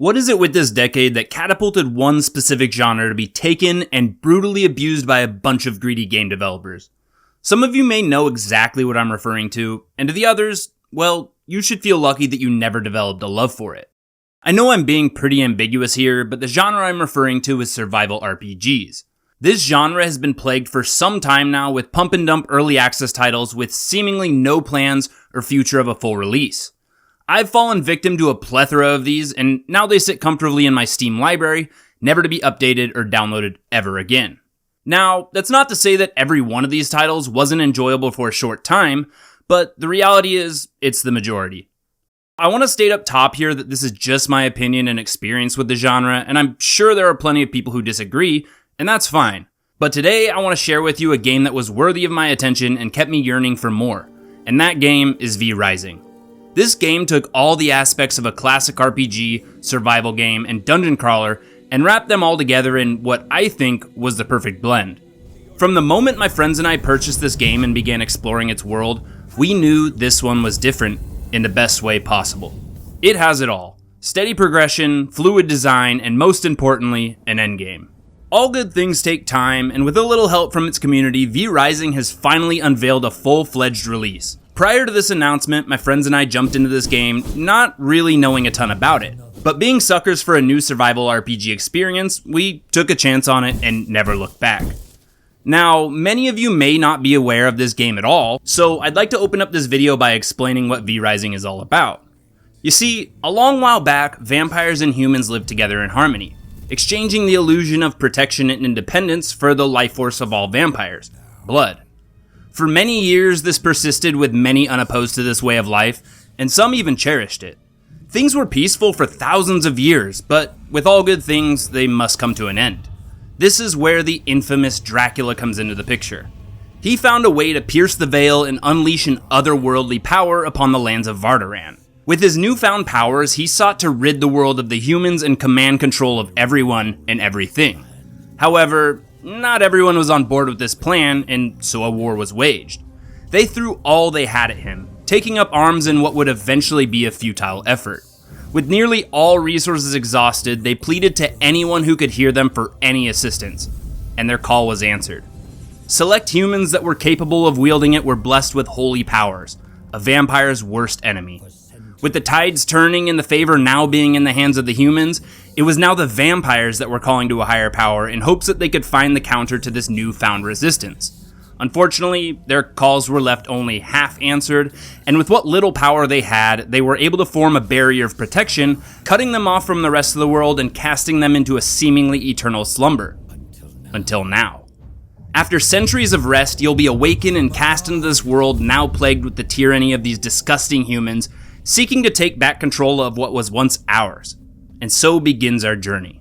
What is it with this decade that catapulted one specific genre to be taken and brutally abused by a bunch of greedy game developers? Some of you may know exactly what I'm referring to, and to the others, well, you should feel lucky that you never developed a love for it. I know I'm being pretty ambiguous here, but the genre I'm referring to is survival RPGs. This genre has been plagued for some time now with pump and dump early access titles with seemingly no plans or future of a full release. I've fallen victim to a plethora of these, and now they sit comfortably in my Steam library, never to be updated or downloaded ever again. Now, that's not to say that every one of these titles wasn't enjoyable for a short time, but the reality is, it's the majority. I want to state up top here that this is just my opinion and experience with the genre, and I'm sure there are plenty of people who disagree, and that's fine. But today, I want to share with you a game that was worthy of my attention and kept me yearning for more, and that game is vrising. This game took all the aspects of a classic RPG, survival game, and dungeon crawler and wrapped them all together in what I think was the perfect blend. From the moment my friends and I purchased this game and began exploring its world, we knew this one was different in the best way possible. It has it all: steady progression, fluid design, and most importantly, an endgame. All good things take time, and with a little help from its community, vrising has finally unveiled a full-fledged release. Prior to this announcement, my friends and I jumped into this game not really knowing a ton about it, but being suckers for a new survival RPG experience, we took a chance on it and never looked back. Now, many of you may not be aware of this game at all, so I'd like to open up this video by explaining what vrising is all about. You see, a long while back, vampires and humans lived together in harmony, exchanging the illusion of protection and independence for the life force of all vampires: blood. For many years, this persisted with many unopposed to this way of life, and some even cherished it. Things were peaceful for thousands of years, but with all good things, they must come to an end. This is where the infamous Dracula comes into the picture. He found a way to pierce the veil and unleash an otherworldly power upon the lands of Vardaran. With his newfound powers, he sought to rid the world of the humans and command control of everyone and everything. However, not everyone was on board with this plan, and so a war was waged. They threw all they had at him, taking up arms in what would eventually be a futile effort. With nearly all resources exhausted, they pleaded to anyone who could hear them for any assistance, and their call was answered. Select humans that were capable of wielding it were blessed with holy powers, a vampire's worst enemy. With the tides turning and the favor now being in the hands of the humans, it was now the vampires that were calling to a higher power in hopes that they could find the counter to this newfound resistance. Unfortunately, their calls were left only half answered, and with what little power they had, they were able to form a barrier of protection, cutting them off from the rest of the world and casting them into a seemingly eternal slumber. Until now. After centuries of rest, you'll be awakened and cast into this world now plagued with the tyranny of these disgusting humans, seeking to take back control of what was once ours. And so begins our journey.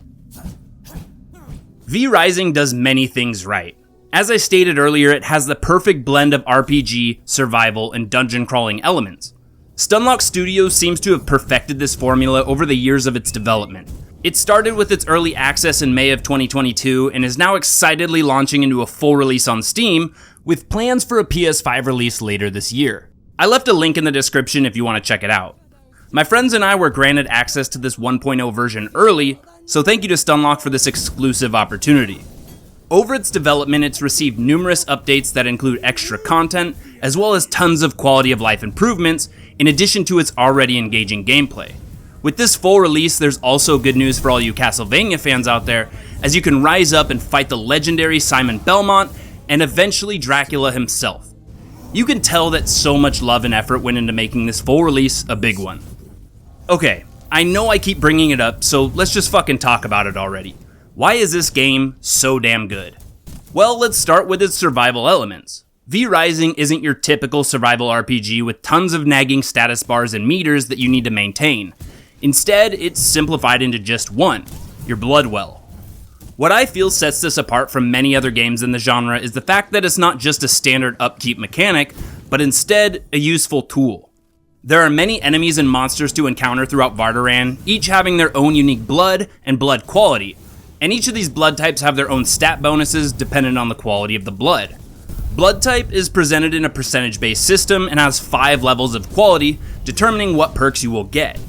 vrising does many things right. As I stated earlier, it has the perfect blend of RPG, survival, and dungeon crawling elements. Stunlock Studios seems to have perfected this formula over the years of its development. It started with its early access in May of 2022 and is now excitedly launching into a full release on Steam, with plans for a PS5 release later this year. I left a link in the description if you want to check it out. My friends and I were granted access to this 1.0 version early, so thank you to Stunlock for this exclusive opportunity. Over its development, it's received numerous updates that include extra content, as well as tons of quality of life improvements, in addition to its already engaging gameplay. With this full release, there's also good news for all you Castlevania fans out there, as you can rise up and fight the legendary Simon Belmont, and eventually Dracula himself. You can tell that so much love and effort went into making this full release a big one. Okay, I know I keep bringing it up, so let's just fucking talk about it already. Why is this game so damn good? Well, let's start with its survival elements. vrising isn't your typical survival RPG with tons of nagging status bars and meters that you need to maintain. Instead, it's simplified into just one: your blood well. What I feel sets this apart from many other games in the genre is the fact that it's not just a standard upkeep mechanic, but instead a useful tool. There are many enemies and monsters to encounter throughout Vardaran, each having their own unique blood and blood quality, and each of these blood types have their own stat bonuses dependent on the quality of the blood. Blood type is presented in a percentage-based system and has 5 levels of quality, determining what perks you will get.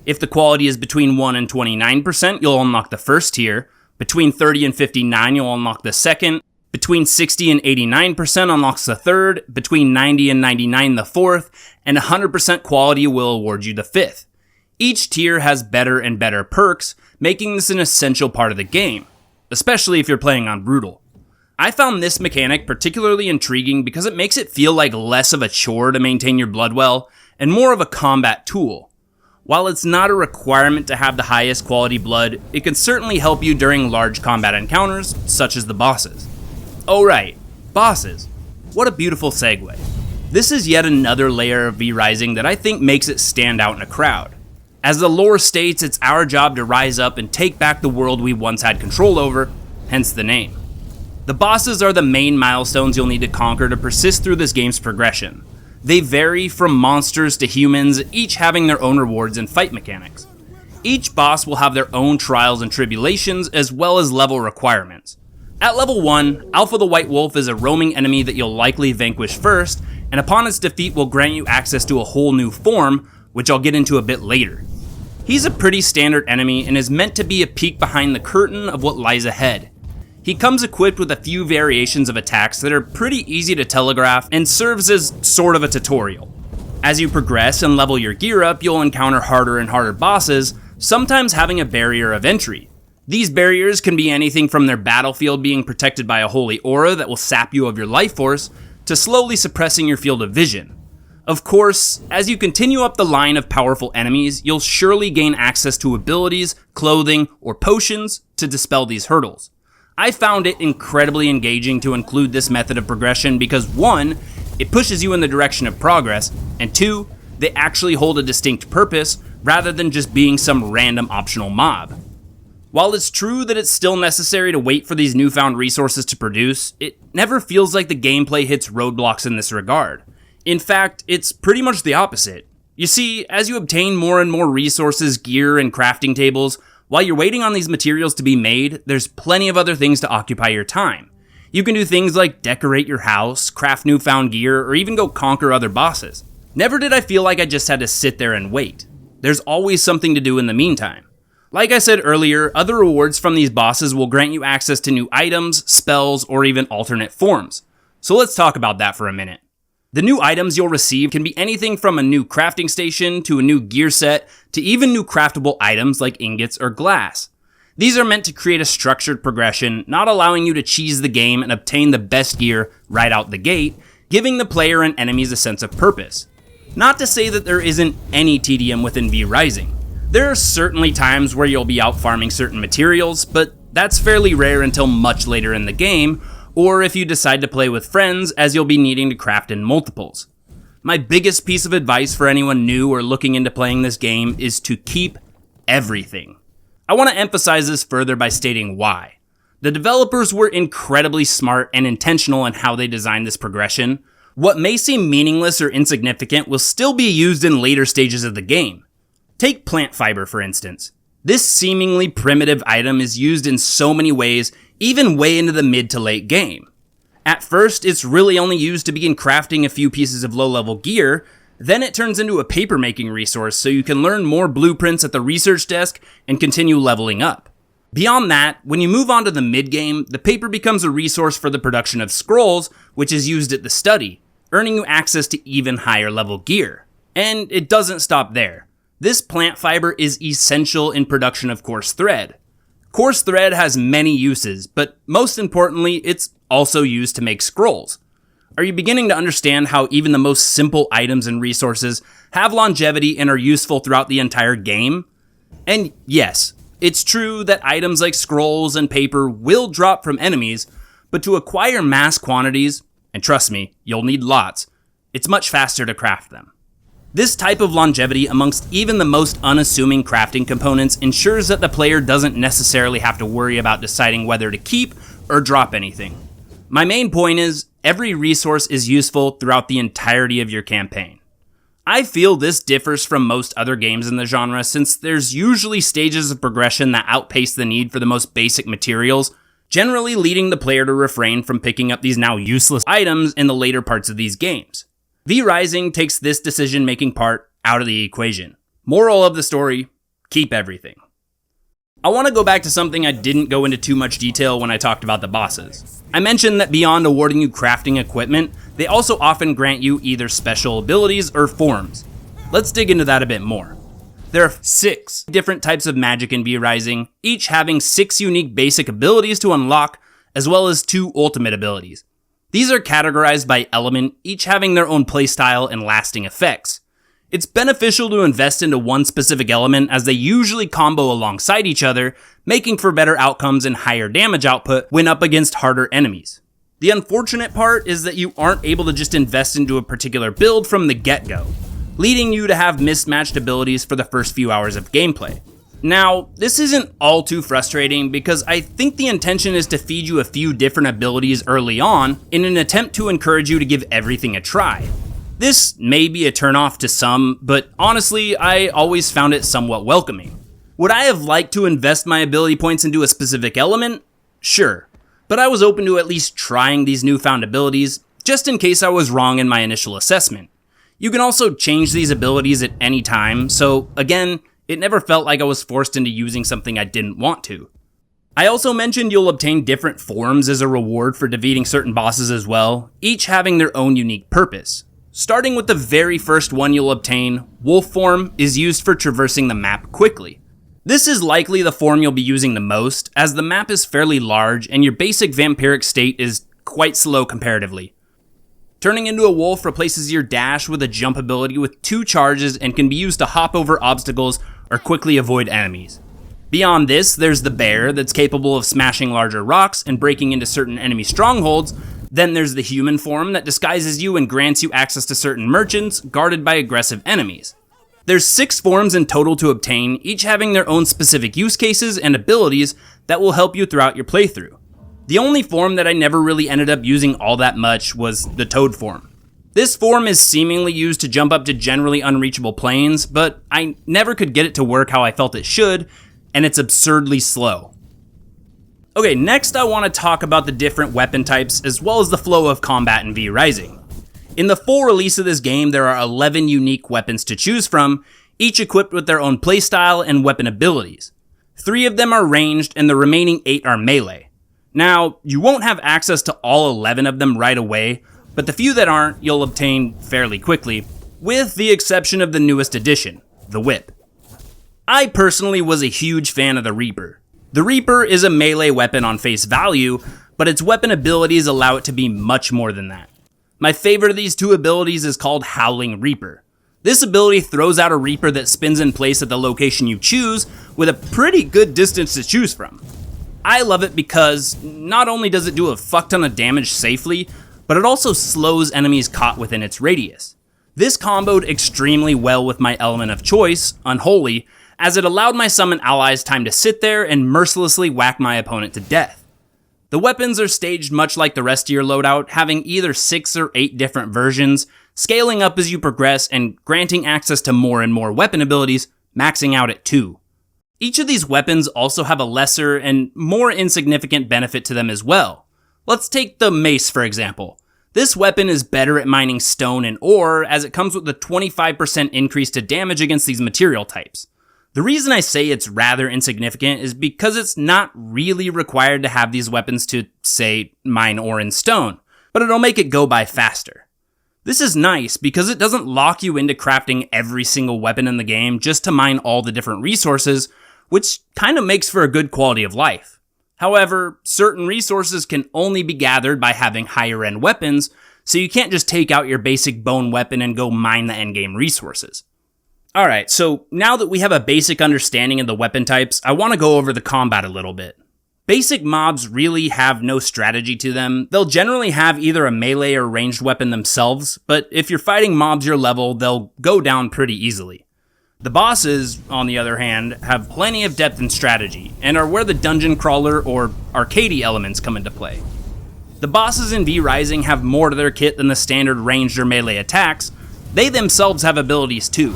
If the quality is between 1 and 29%, you'll unlock the first tier. Between 30 and 59, you'll unlock the second. Between 60 and 89% unlocks the third. Between 90 and 99, the fourth. And 100% quality will award you the fifth. Each tier has better and better perks, making this an essential part of the game, especially if you're playing on Brutal. I found this mechanic particularly intriguing because it makes it feel like less of a chore to maintain your blood well, and more of a combat tool. While it's not a requirement to have the highest quality blood, it can certainly help you during large combat encounters, such as the bosses. Oh right, bosses. What a beautiful segue. This is yet another layer of vrising that I think makes it stand out in a crowd. As the lore states, it's our job to rise up and take back the world we once had control over, hence the name. The bosses are the main milestones you'll need to conquer to persist through this game's progression. They vary from monsters to humans, each having their own rewards and fight mechanics. Each boss will have their own trials and tribulations as well as level requirements. At level 1, Alpha the White Wolf is a roaming enemy that you'll likely vanquish first, and upon its defeat will grant you access to a whole new form, which I'll get into a bit later. He's a pretty standard enemy and is meant to be a peek behind the curtain of what lies ahead. He comes equipped with a few variations of attacks that are pretty easy to telegraph and serves as sort of a tutorial. As you progress and level your gear up, you'll encounter harder and harder bosses, sometimes having a barrier of entry. These barriers can be anything from their battlefield being protected by a holy aura that will sap you of your life force, to slowly suppressing your field of vision. Of course, as you continue up the line of powerful enemies, you'll surely gain access to abilities, clothing, or potions to dispel these hurdles. I found it incredibly engaging to include this method of progression because 1, it pushes you in the direction of progress, and 2, they actually hold a distinct purpose rather than just being some random optional mob. While it's true that it's still necessary to wait for these newfound resources to produce, it never feels like the gameplay hits roadblocks in this regard. In fact, it's pretty much the opposite. You see, as you obtain more and more resources, gear, and crafting tables, while you're waiting on these materials to be made, there's plenty of other things to occupy your time. You can do things like decorate your house, craft newfound gear, or even go conquer other bosses. Never did I feel like I just had to sit there and wait. There's always something to do in the meantime. Like I said earlier, other rewards from these bosses will grant you access to new items, spells, or even alternate forms. So let's talk about that for a minute. The new items you'll receive can be anything from a new crafting station to a new gear set to even new craftable items like ingots or glass. These are meant to create a structured progression, not allowing you to cheese the game and obtain the best gear right out the gate, giving the player and enemies a sense of purpose. Not to say that there isn't any tedium within vrising. There are certainly times where you'll be out farming certain materials, but that's fairly rare until much later in the game, or if you decide to play with friends, as you'll be needing to craft in multiples. My biggest piece of advice for anyone new or looking into playing this game is to keep everything. I want to emphasize this further by stating why. The developers were incredibly smart and intentional in how they designed this progression. What may seem meaningless or insignificant will still be used in later stages of the game. Take plant fiber, for instance. This seemingly primitive item is used in so many ways, even way into the mid to late game. At first, it's really only used to begin crafting a few pieces of low-level gear, then it turns into a paper-making resource so you can learn more blueprints at the research desk and continue leveling up. Beyond that, when you move on to the mid-game, the paper becomes a resource for the production of scrolls, which is used at the study, earning you access to even higher level gear. And it doesn't stop there. This plant fiber is essential in production of coarse thread. Coarse thread has many uses, but most importantly, it's also used to make scrolls. Are you beginning to understand how even the most simple items and resources have longevity and are useful throughout the entire game? And yes, it's true that items like scrolls and paper will drop from enemies, but to acquire mass quantities, and trust me, you'll need lots, it's much faster to craft them. This type of longevity amongst even the most unassuming crafting components ensures that the player doesn't necessarily have to worry about deciding whether to keep or drop anything. My main point is, every resource is useful throughout the entirety of your campaign. I feel this differs from most other games in the genre since there's usually stages of progression that outpace the need for the most basic materials, generally leading the player to refrain from picking up these now useless items in the later parts of these games. vrising takes this decision-making part out of the equation. Moral of the story, keep everything. I want to go back to something I didn't go into too much detail when I talked about the bosses. I mentioned that beyond awarding you crafting equipment, they also often grant you either special abilities or forms. Let's dig into that a bit more. There are 6 different types of magic in vrising, each having 6 unique basic abilities to unlock, as well as 2 ultimate abilities. These are categorized by element, each having their own playstyle and lasting effects. It's beneficial to invest into one specific element as they usually combo alongside each other, making for better outcomes and higher damage output when up against harder enemies. The unfortunate part is that you aren't able to just invest into a particular build from the get-go, leading you to have mismatched abilities for the first few hours of gameplay. Now, this isn't all too frustrating because I think the intention is to feed you a few different abilities early on in an attempt to encourage you to give everything a try. This may be a turnoff to some, but honestly, I always found it somewhat welcoming. Would I have liked to invest my ability points into a specific element? Sure, but I was open to at least trying these newfound abilities, just in case I was wrong in my initial assessment. You can also change these abilities at any time, so again, it never felt like I was forced into using something I didn't want to. I also mentioned you'll obtain different forms as a reward for defeating certain bosses as well, each having their own unique purpose. Starting with the very first one you'll obtain, Wolf form is used for traversing the map quickly. This is likely the form you'll be using the most, as the map is fairly large and your basic vampiric state is quite slow comparatively. Turning into a wolf replaces your dash with a jump ability with 2 charges and can be used to hop over obstacles or quickly avoid enemies. Beyond this, there's the bear that's capable of smashing larger rocks and breaking into certain enemy strongholds. Then there's the human form that disguises you and grants you access to certain merchants guarded by aggressive enemies. There's 6 forms in total to obtain, each having their own specific use cases and abilities that will help you throughout your playthrough. The only form that I never really ended up using all that much was the toad form. This form is seemingly used to jump up to generally unreachable planes, but I never could get it to work how I felt it should, and it's absurdly slow. Okay, next I want to talk about the different weapon types as well as the flow of combat in vrising. In the full release of this game, there are 11 unique weapons to choose from, each equipped with their own playstyle and weapon abilities. 3 of them are ranged and the remaining 8 are melee. Now, you won't have access to all 11 of them right away, but the few that aren't, you'll obtain fairly quickly, with the exception of the newest addition, the whip. I personally was a huge fan of the Reaper. The Reaper is a melee weapon on face value, but its weapon abilities allow it to be much more than that. My favorite of these 2 abilities is called Howling Reaper. This ability throws out a Reaper that spins in place at the location you choose, with a pretty good distance to choose from. I love it because not only does it do a fuck ton of damage safely, but it also slows enemies caught within its radius. This comboed extremely well with my element of choice, Unholy, as it allowed my summon allies time to sit there and mercilessly whack my opponent to death. The weapons are staged much like the rest of your loadout, having either 6 or 8 different versions, scaling up as you progress and granting access to more and more weapon abilities, maxing out at 2. Each of these weapons also have a lesser and more insignificant benefit to them as well. Let's take the mace for example. This weapon is better at mining stone and ore as it comes with a 25% increase to damage against these material types. The reason I say it's rather insignificant is because it's not really required to have these weapons to, say, mine ore and stone, but it'll make it go by faster. This is nice because it doesn't lock you into crafting every single weapon in the game just to mine all the different resources, which kind of makes for a good quality of life. However, certain resources can only be gathered by having higher end weapons, so you can't just take out your basic bone weapon and go mine the endgame resources. Alright, so now that we have a basic understanding of the weapon types, I want to go over the combat a little bit. Basic mobs really have no strategy to them. They'll generally have either a melee or ranged weapon themselves, but if you're fighting mobs your level, they'll go down pretty easily. The bosses, on the other hand, have plenty of depth and strategy, and are where the dungeon crawler or arcadey elements come into play. The bosses in vrising have more to their kit than the standard ranged or melee attacks. They themselves have abilities too.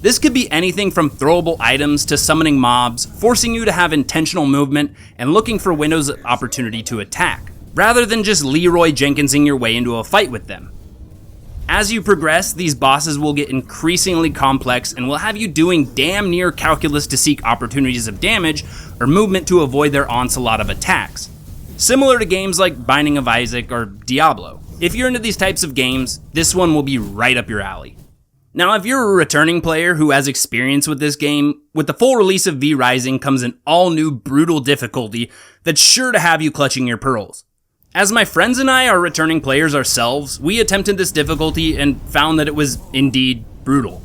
This could be anything from throwable items to summoning mobs, forcing you to have intentional movement and looking for windows of opportunity to attack, rather than just Leroy Jenkinsing your way into a fight with them. As you progress, these bosses will get increasingly complex and will have you doing damn near calculus to seek opportunities of damage or movement to avoid their onslaught of attacks. Similar to games like Binding of Isaac or Diablo. If you're into these types of games, this one will be right up your alley. Now, if you're a returning player who has experience with this game, with the full release of vrising comes an all-new brutal difficulty that's sure to have you clutching your pearls. As my friends and I are returning players ourselves, we attempted this difficulty and found that it was indeed brutal.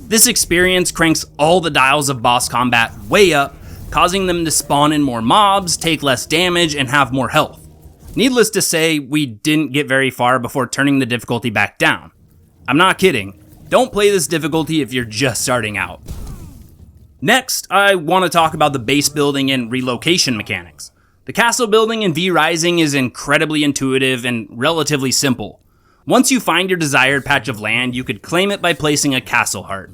This experience cranks all the dials of boss combat way up, causing them to spawn in more mobs, take less damage, and have more health. Needless to say, we didn't get very far before turning the difficulty back down. I'm not kidding. Don't play this difficulty if you're just starting out. Next, I want to talk about the base building and relocation mechanics. The castle building in vrising is incredibly intuitive and relatively simple. Once you find your desired patch of land, you could claim it by placing a castle heart.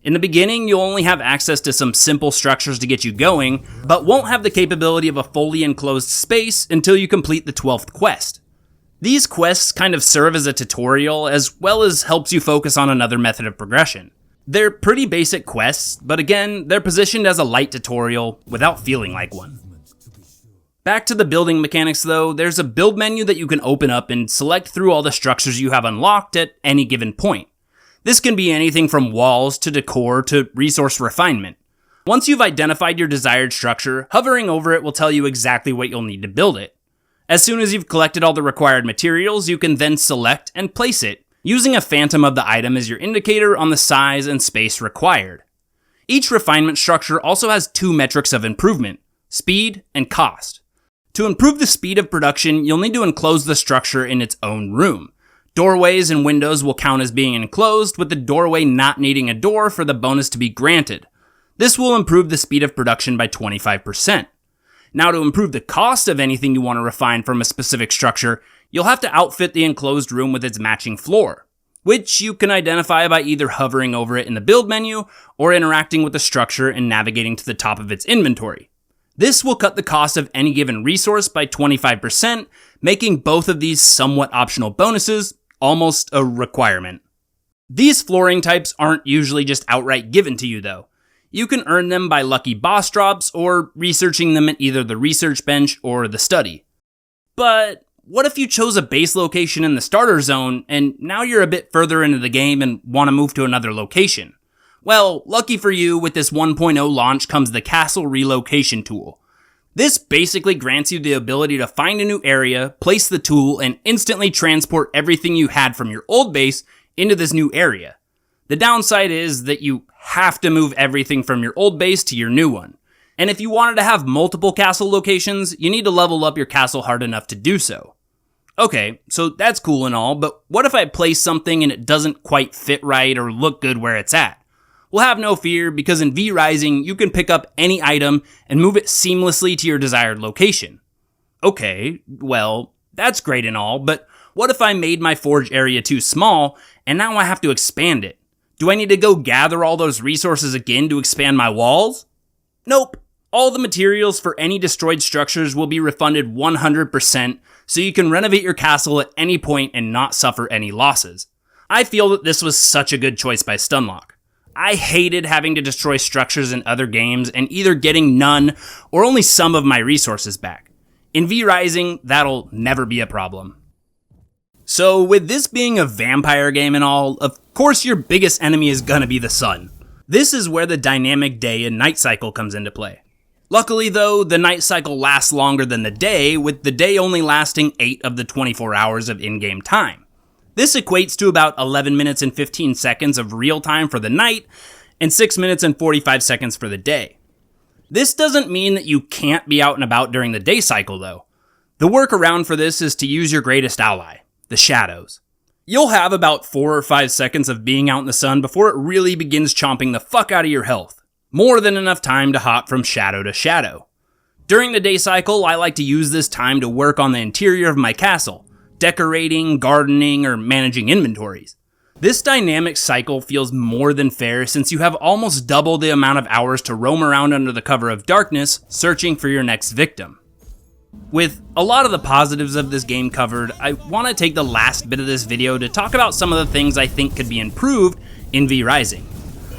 In the beginning, you'll only have access to some simple structures to get you going, but won't have the capability of a fully enclosed space until you complete the 12th quest. These quests kind of serve as a tutorial, as well as helps you focus on another method of progression. They're pretty basic quests, but again, they're positioned as a light tutorial without feeling like one. Back to the building mechanics though, there's a build menu that you can open up and select through all the structures you have unlocked at any given point. This can be anything from walls to decor to resource refinement. Once you've identified your desired structure, hovering over it will tell you exactly what you'll need to build it. As soon as you've collected all the required materials, you can then select and place it, using a phantom of the item as your indicator on the size and space required. Each refinement structure also has two metrics of improvement: speed and cost. To improve the speed of production, you'll need to enclose the structure in its own room. Doorways and windows will count as being enclosed, with the doorway not needing a door for the bonus to be granted. This will improve the speed of production by 25%. Now, to improve the cost of anything you want to refine from a specific structure, you'll have to outfit the enclosed room with its matching floor, which you can identify by either hovering over it in the build menu or interacting with the structure and navigating to the top of its inventory. This will cut the cost of any given resource by 25%, making both of these somewhat optional bonuses almost a requirement. These flooring types aren't usually just outright given to you though. You can earn them by lucky boss drops or researching them at either the research bench or the study. But what if you chose a base location in the starter zone and now you're a bit further into the game and want to move to another location? Well, lucky for you, with this 1.0 launch comes the Castle Relocation tool. This basically grants you the ability to find a new area, place the tool, and instantly transport everything you had from your old base into this new area. The downside is that you have to move everything from your old base to your new one. And if you wanted to have multiple castle locations, you need to level up your castle hard enough to do so. Okay, so that's cool and all, but what if I place something and it doesn't quite fit right or look good where it's at? Well, have no fear, because in vrising, you can pick up any item and move it seamlessly to your desired location. Okay, well, that's great and all, but what if I made my forge area too small, and now I have to expand it? Do I need to go gather all those resources again to expand my walls? Nope. All the materials for any destroyed structures will be refunded 100%, so you can renovate your castle at any point and not suffer any losses. I feel that this was such a good choice by Stunlock. I hated having to destroy structures in other games and either getting none or only some of my resources back. In vrising, that'll never be a problem. So with this being a vampire game and all, of course your biggest enemy is gonna be the sun. This is where the dynamic day and night cycle comes into play. Luckily though, the night cycle lasts longer than the day, with the day only lasting 8 of the 24 hours of in-game time. This equates to about 11 minutes and 15 seconds of real time for the night, and 6 minutes and 45 seconds for the day. This doesn't mean that you can't be out and about during the day cycle though. The workaround for this is to use your greatest ally, the shadows. You'll have about 4 or 5 seconds of being out in the sun before it really begins chomping the fuck out of your health. More than enough time to hop from shadow to shadow. During the day cycle, I like to use this time to work on the interior of my castle, decorating, gardening, or managing inventories. This dynamic cycle feels more than fair since you have almost double the amount of hours to roam around under the cover of darkness, searching for your next victim. With a lot of the positives of this game covered, I want to take the last bit of this video to talk about some of the things I think could be improved in vrising.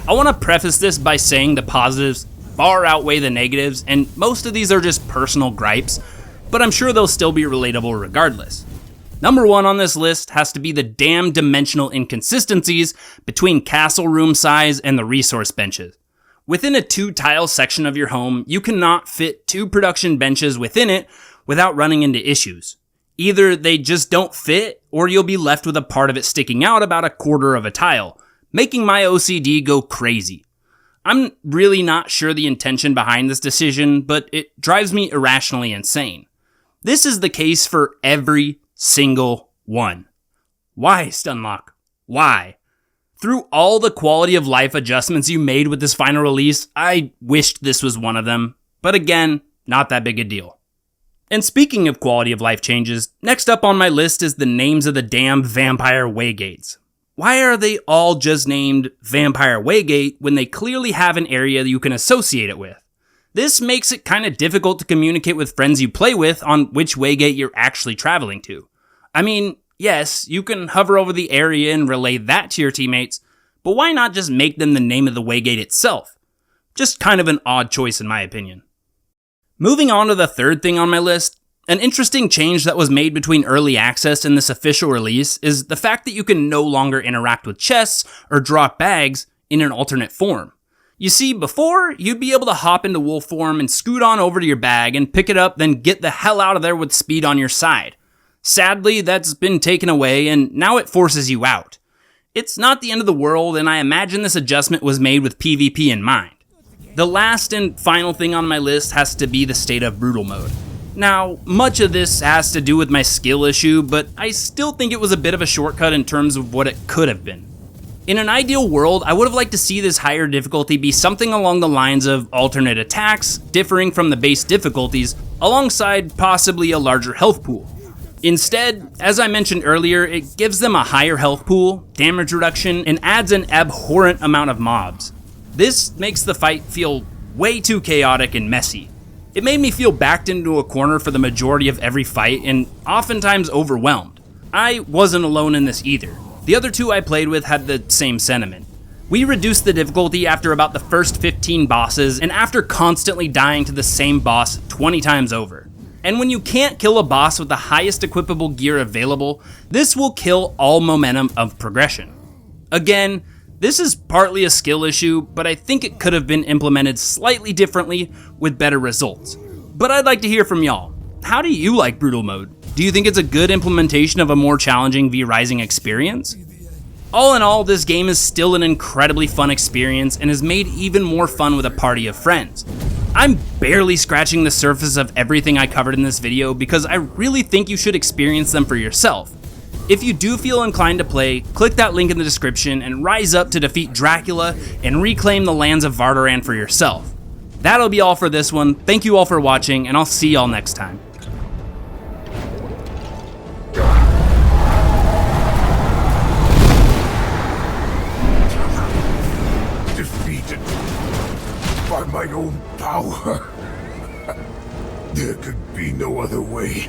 I want to preface this by saying the positives far outweigh the negatives, and most of these are just personal gripes, but I'm sure they'll still be relatable regardless. Number one on this list has to be the damn dimensional inconsistencies between castle room size and the resource benches. Within a 2-tile section of your home, you cannot fit 2 production benches within it without running into issues. Either they just don't fit, or you'll be left with a part of it sticking out about a quarter of a tile, making my OCD go crazy. I'm really not sure the intention behind this decision, but it drives me irrationally insane. This is the case for every single one. Why, Stunlock? Why? Through all the quality of life adjustments you made with this final release, I wished this was one of them, but again, not that big a deal. And speaking of quality of life changes, next up on my list is the names of the damn vampire waygates. Why are they all just named Vampire Waygate when they clearly have an area that you can associate it with? This makes it kind of difficult to communicate with friends you play with on which waygate you're actually traveling to. I mean, yes, you can hover over the area and relay that to your teammates, but why not just make them the name of the waygate itself? Just kind of an odd choice in my opinion. Moving on to the third thing on my list, an interesting change that was made between early access and this official release is the fact that you can no longer interact with chests or drop bags in an alternate form. You see, before, you'd be able to hop into wolf form and scoot on over to your bag and pick it up, then get the hell out of there with speed on your side. Sadly, that's been taken away, and now it forces you out. It's not the end of the world, and I imagine this adjustment was made with PvP in mind. The last and final thing on my list has to be the state of brutal mode. Now, much of this has to do with my skill issue, but I still think it was a bit of a shortcut in terms of what it could have been. In an ideal world, I would have liked to see this higher difficulty be something along the lines of alternate attacks, differing from the base difficulties, alongside possibly a larger health pool. Instead, as I mentioned earlier, it gives them a higher health pool, damage reduction, and adds an abhorrent amount of mobs. This makes the fight feel way too chaotic and messy. It made me feel backed into a corner for the majority of every fight and oftentimes overwhelmed. I wasn't alone in this either. The other two I played with had the same sentiment. We reduced the difficulty after about the first 15 bosses and after constantly dying to the same boss 20 times over. And when you can't kill a boss with the highest equipable gear available, this will kill all momentum of progression. Again, this is partly a skill issue, but I think it could have been implemented slightly differently with better results. But I'd like to hear from y'all. How do you like brutal mode? Do you think it's a good implementation of a more challenging vrising experience? All in all, this game is still an incredibly fun experience and is made even more fun with a party of friends. I'm barely scratching the surface of everything I covered in this video because I really think you should experience them for yourself. If you do feel inclined to play, click that link in the description and rise up to defeat Dracula and reclaim the lands of Vardaran for yourself. That'll be all for this one. Thank you all for watching, and I'll see y'all next time. Defeated by my own power. There could be no other way.